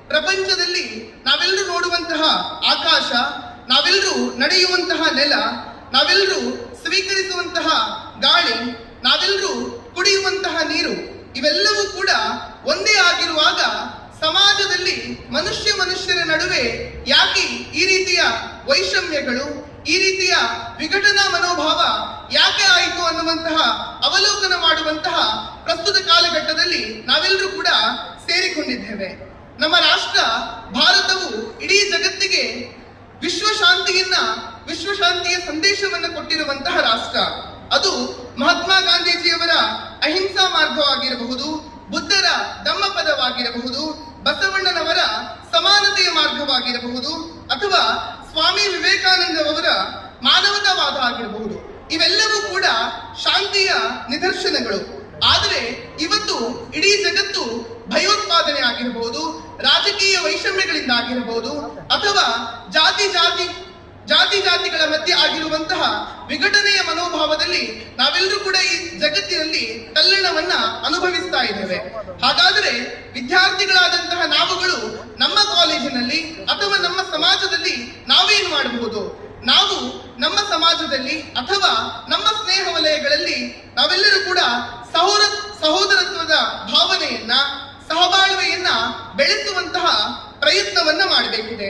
ಪ್ರಪಂಚದಲ್ಲಿ ನಾವೆಲ್ಲರೂ ನೋಡುವಂತಹ ಆಕಾಶ, ನಾವೆಲ್ಲರೂ ನಡೆಯುವಂತಹ ನೆಲ, ನಾವೆಲ್ಲರೂ ಸ್ವೀಕರಿಸುವಂತಹ ಗಾಳಿ, ನಾವೆಲ್ಲರೂ ಕುಡಿಯುವಂತಹ ನೀರು, ಇವೆಲ್ಲವೂ ಕೂಡ ಒಂದೇ ಆಗಿರುವಾಗ ಸಮಾಜದಲ್ಲಿ ಮನುಷ್ಯರ ನಡುವೆ ಯಾಕೆ ಈ ರೀತಿಯ ವೈಷಮ್ಯಗಳು, ಈ ರೀತಿಯ ವಿಘಟನಾ ಮನೋಭಾವ ಯಾಕೆ ಆಯಿತು ಅನ್ನುವಂತಹ ಅವಲೋಕನ ಮಾಡುವಂತಹ ಪ್ರಸ್ತುತ ಕಾಲಘಟ್ಟದಲ್ಲಿ ನಾವೆಲ್ಲರೂ ಕೂಡ ಸೇರಿಕೊಂಡಿದ್ದೇವೆ. ನಮ್ಮ ರಾಷ್ಟ್ರ ಭಾರತವು ಇಡೀ ಜಗತ್ತಿಗೆ ವಿಶ್ವಶಾಂತಿಯ ಸಂದೇಶವನ್ನು ಕೊಟ್ಟಿರುವಂತಹ ರಾಷ್ಟ್ರ. ಅದು ಮಹಾತ್ಮ ಗಾಂಧೀಜಿಯವರ ಅಹಿಂಸಾ ಮಾರ್ಗವಾಗಿರಬಹುದು, ಬುದ್ಧರ ಧಮ್ಮಪದವಾಗಿರಬಹುದು, ಬಸವಣ್ಣನವರ ಸಮಾನತೆಯ ಮಾರ್ಗವಾಗಿರಬಹುದು, ಅಥವಾ ಸ್ವಾಮಿ ವಿವೇಕಾನಂದರವರ ಮಾನವತಾವಾದ ಆಗಿರಬಹುದು. ಇವೆಲ್ಲವೂ ಕೂಡ ಶಾಂತಿಯ ನಿದರ್ಶನಗಳು. ಆದರೆ ಇವತ್ತು ಇಡೀ ಜಗತ್ತು ಭಯೋತ್ಪಾದನೆ ಆಗಿರಬಹುದು, ರಾಜಕೀಯ ವೈಷಮ್ಯಗಳಿಂದ ಆಗಿರಬಹುದು, ಅಥವಾ ಜಾತಿಗಳ ಮಧ್ಯೆ ಆಗಿರುವಂತಹ ವಿಘಟನೆಯ ಮನೋಭಾವದಲ್ಲಿ ನಾವೆಲ್ಲರೂ ಕೂಡ ಈ ಜಗತ್ತಿನಲ್ಲಿ ತಲ್ಲಣವನ್ನ ಅನುಭವಿಸ್ತಾ ಇದ್ದೇವೆ. ಹಾಗಾದರೆ ವಿದ್ಯಾರ್ಥಿಗಳಾದಂತಹ ನಾವುಗಳು ನಮ್ಮ ಕಾಲೇಜಿನಲ್ಲಿ ಅಥವಾ ನಮ್ಮ ಸಮಾಜದಲ್ಲಿ ನಾವೇನು ಮಾಡಬಹುದು? ನಾವು ನಮ್ಮ ಸಮಾಜದಲ್ಲಿ ಅಥವಾ ನಮ್ಮ ಸ್ನೇಹ ವಲಯಗಳಲ್ಲಿ ನಾವೆಲ್ಲರೂ ಕೂಡ ಸಹೋದರತ್ವದ ಭಾವನೆಯನ್ನ, ಸಹಬಾಳ್ವೆಯನ್ನ ಬೆಳೆಸುವಂತಹ ಪ್ರಯತ್ನವನ್ನ ಮಾಡಬೇಕಿದೆ.